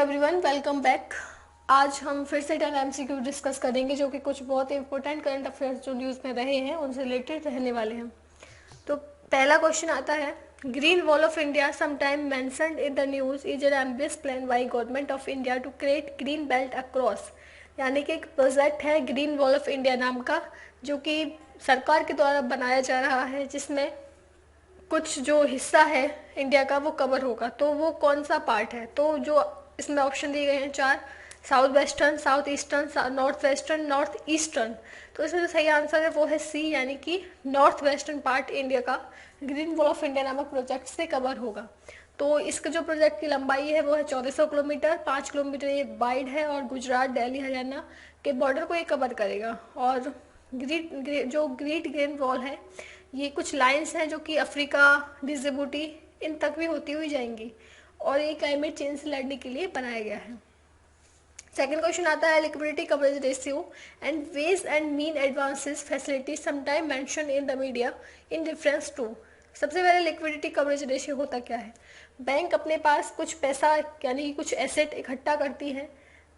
Everyone, welcome back. आज हम फिर से 10 एमसीक्यू डिस्कस करेंगे जो कि कुछ बहुत इंपॉर्टेंट करंट अफेयर्स जो न्यूज़ में रहे हैं उनसे रिलेटेड रहने वाले हैं। तो पहला क्वेश्चन आता है, green wall of India sometime mentioned in the news is an ambitious plan by government of India to create green belt across. यानी कि एक प्रोजेक्ट है ग्रीन वॉल ऑफ इंडिया नाम का, जो कि सरकार के द्वारा बनाया जा रहा है, जिसमें कुछ जो हिस्सा है इंडिया का वो कवर होगा। तो वो कौन सा पार्ट है? तो जो इसमें ऑप्शन दिए गए हैं चार, south western, south eastern, north western, north eastern. तो इसमें जो सही आंसर है वो है सी, यानी कि नॉर्थ वेस्टर्न पार्ट इंडिया का ग्रीन वॉल ऑफ इंडिया नामक प्रोजेक्ट से कवर होगा। तो इसके जो प्रोजेक्ट की लंबाई है वो है 1400 किलोमीटर, 5 किलोमीटर ये वाइड है और गुजरात, दिल्ली, हरियाणा के बॉर्डर को ये कवर करेगा। और जो ग्रेट ग्रीन वॉल है, ये कुछ लाइंस हैं जो कि अफ्रीका, डिजिबूटी, इन तक भी होती हुई जाएंगी और ये क्लाइमेट चेंज से लड़ने के लिए बनाया गया है। सेकेंड क्वेश्चन आता है, liquidity coverage ratio and ways and means advances facility sometime mention in the media in reference to. सबसे पहले लिक्विडिटी कवरेज रेशियो होता क्या है? बैंक अपने पास कुछ पैसा यानी कि कुछ एसेट इकट्ठा करती है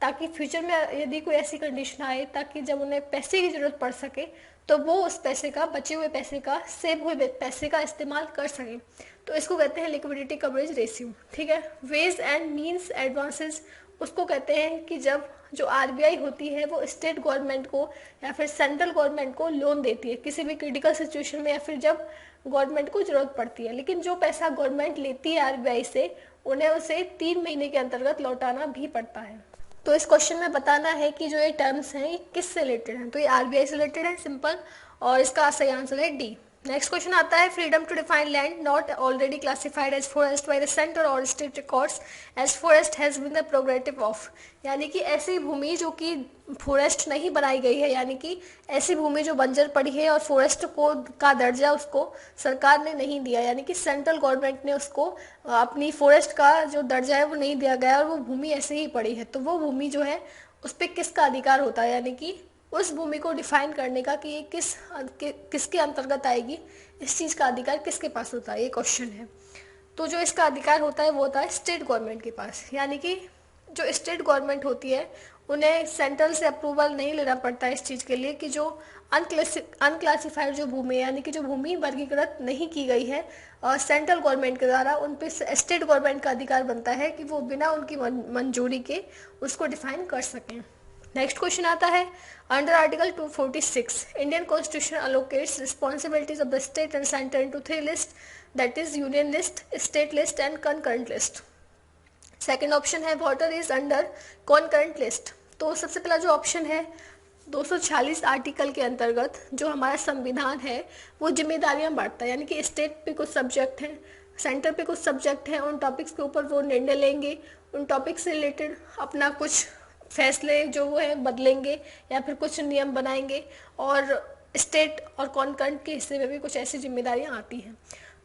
ताकि फ्यूचर में यदि कोई ऐसी कंडीशन आए ताकि जब उन्हें पैसे की जरूरत पड़ सके तो वो उस पैसे का, बचे हुए पैसे का, सेव हुए पैसे का इस्तेमाल कर सकें। तो इसको कहते हैं लिक्विडिटी कवरेज रेशियो। ठीक है। वेज एंड मीन्स एडवांसेस उसको कहते हैं कि जब जो आरबीआई होती है वो स्टेट गवर्नमेंट को या फिर सेंट्रल गवर्नमेंट को लोन देती है किसी भी क्रिटिकल सिचुएशन में या फिर जब गवर्नमेंट को जरूरत पड़ती है। लेकिन जो पैसा गवर्नमेंट लेती है आरबीआई से, उन्हें उसे 3 महीने के अंतर्गत लौटाना भी पड़ता है। तो इस क्वेश्चन में बताना है कि जो ये टर्म्स हैं ये किससे रिलेटेड हैं। तो ये आरबीआई से रिलेटेड है, सिंपल, और इसका सही आंसर है डी। नेक्स्ट क्वेश्चन आता है, freedom to define land not already classified as forest by the centre और state records as forest has been the prerogative of. यानी कि ऐसी भूमि जो कि फॉरेस्ट नहीं बनाई गई है, यानी कि ऐसी भूमि जो बंजर पड़ी है और फॉरेस्ट को का दर्जा उसको सरकार ने नहीं दिया, यानी कि सेंट्रल गवर्नमेंट ने उसको अपनी फॉरेस्ट का जो दर्जा है वो नहीं दिया गया और वो भूमि ऐसे ही पड़ी है। तो वो भूमि जो है उस पर किसका अधिकार होता है, यानी कि उस भूमि को डिफाइन करने का कि ये किसके अंतर्गत आएगी, इस चीज़ का अधिकार किसके पास होता है, ये क्वेश्चन है। तो जो इसका अधिकार होता है वो होता है स्टेट गवर्नमेंट के पास। यानी कि जो स्टेट गवर्नमेंट होती है उन्हें सेंट्रल से अप्रूवल नहीं लेना पड़ता है इस चीज़ के लिए कि जो अनक्लासिफाइड जो भूमि है, यानी कि जो भूमि वर्गीकृत नहीं की गई है और सेंट्रल गवर्नमेंट के द्वारा, उन पे स्टेट गवर्नमेंट का अधिकार बनता है कि वो बिना उनकी मंजूरी के उसको डिफाइन कर सकें। नेक्स्ट क्वेश्चन आता है, under article 246 Indian constitution allocates responsibilities of the state and centre into 3 list, that is union list, state list and concurrent list. Second option है, water is under concurrent list. तो सबसे पहला जो option है, 246 article के अंतर्गत जो हमारा संविधान है वो जिम्मेदारियां बांटता है, यानी कि स्टेट पे कुछ सब्जेक्ट हैं, सेंटर पे कुछ सब्जेक्ट हैं, उन टॉपिक्स के ऊपर वो निर्णय लेंगे, उन टॉपिक से रिलेटेड अपना कुछ फैसले जो वो है बदलेंगे या फिर कुछ नियम बनाएंगे, और स्टेट और कॉनकरेंट के हिस्से में भी कुछ ऐसी जिम्मेदारियां आती हैं।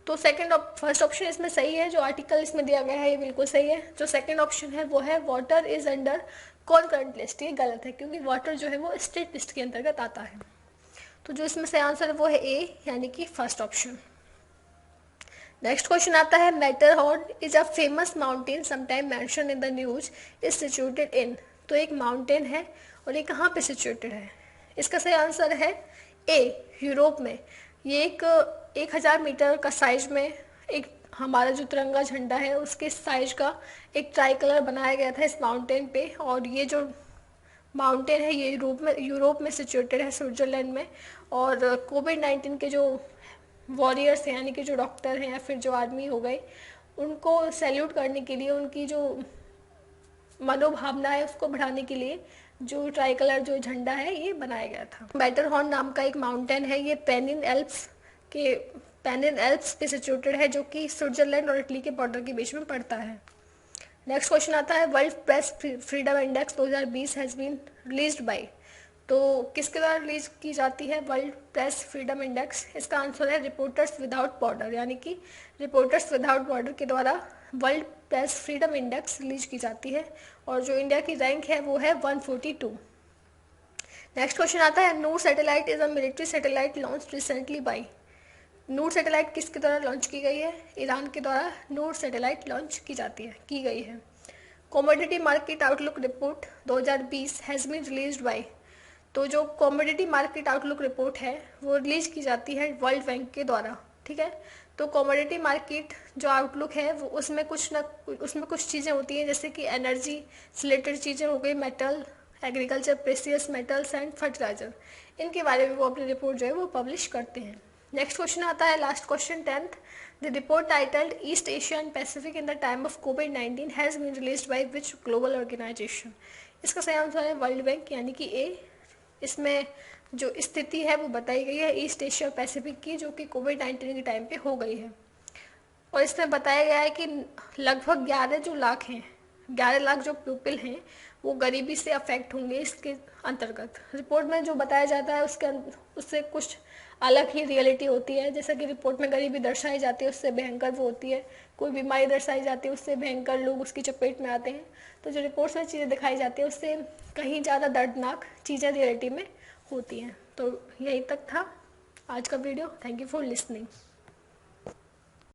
तो फर्स्ट ऑप्शन इसमें सही है, जो आर्टिकल इसमें दिया गया है ये बिल्कुल सही है। जो सेकंड ऑप्शन है वो है water is under concurrent list, ये गलत है क्योंकि वाटर जो है वो स्टेट लिस्ट के अंतर्गत आता है। तो जो इसमें सही आंसर है वो है ए, यानी कि फर्स्ट ऑप्शन। नेक्स्ट क्वेश्चन आता है, Matterhorn is a famous mountain sometime mention in the news is situated in. तो एक माउंटेन है और ये कहाँ पे सिचुएटेड है? इसका सही आंसर है ए, यूरोप में। ये एक 1000 मीटर का साइज में एक हमारा जो तिरंगा झंडा है उसके साइज का एक ट्राई कलर बनाया गया था इस माउंटेन पे, और ये जो माउंटेन है ये यूरोप में सिचुएटेड है, स्विट्जरलैंड में। और कोविड-19 के जो वॉरियर्स हैं, यानी कि जो डॉक्टर हैं या फिर जो आर्मी हो गए, उनको सैल्यूट करने के लिए, उनकी जो मनोभावना है उसको बढ़ाने के लिए जो ट्राई कलर जो झंडा है ये बनाया गया था। मैटरहॉर्न नाम का एक माउंटेन है, ये पेनिन एल्प्स पे सिचुएटेड है, जो कि स्विट्जरलैंड और इटली के बॉर्डर के बीच में पड़ता है। नेक्स्ट क्वेश्चन आता है, world press freedom index 2020 has been released by. तो किसके द्वारा रिलीज की जाती है वर्ल्ड प्रेस फ्रीडम इंडेक्स? इसका आंसर है रिपोर्टर्स विदाउट बॉर्डर, यानी कि रिपोर्टर्स विदाउट बॉर्डर के द्वारा world press freedom index release की जाती है, और जो इंडिया की रैंक है वो है 142। नेक्स्ट क्वेश्चन आता है, Noor satellite is a military satellite launch recently by. Noor satellite किसके द्वारा लॉन्च की गई है? ईरान के द्वारा नूर सैटेलाइट लॉन्च की गई है। Commodity market outlook report 2020 has been released by, तो जो कमोडिटी मार्केट आउटलुक रिपोर्ट है वो रिलीज की जाती है वर्ल्ड बैंक के द्वारा, ठीक है। तो कमोडिटी मार्केट जो आउटलुक है वो उसमें कुछ चीज़ें होती हैं, जैसे कि एनर्जी से रिलेटेड चीज़ें हो गई, metal, agriculture, precious metals and fertiliser, इनके बारे में वो अपनी रिपोर्ट जो है वो पब्लिश करते हैं। नेक्स्ट क्वेश्चन आता है, last question 10th, the report titled East Asia and Pacific in the time of कोविड-19 has been released by which global organisation. इसका सही आंसर है वर्ल्ड बैंक, यानी कि ए। इसमें जो स्थिति है वो बताई गई है ईस्ट एशिया और पैसिफिक की, जो कि कोविड-19 के टाइम पे हो गई है। और इसमें बताया गया है कि लगभग 11 लाख जो पीपल हैं वो गरीबी से अफेक्ट होंगे इसके अंतर्गत। रिपोर्ट में जो बताया जाता है उससे कुछ अलग ही रियलिटी होती है। जैसा कि रिपोर्ट में गरीबी दर्शाई जाती है उससे भयंकर वो होती है, कोई बीमारी दर्शाई जाती है उससे भयंकर लोग उसकी चपेट में आते हैं। तो जो रिपोर्ट्स में चीज़ें दिखाई जाती है उससे कहीं ज़्यादा दर्दनाक चीज़ें रियलिटी में होती हैं। तो यही तक था आज का video. Thank you for listening.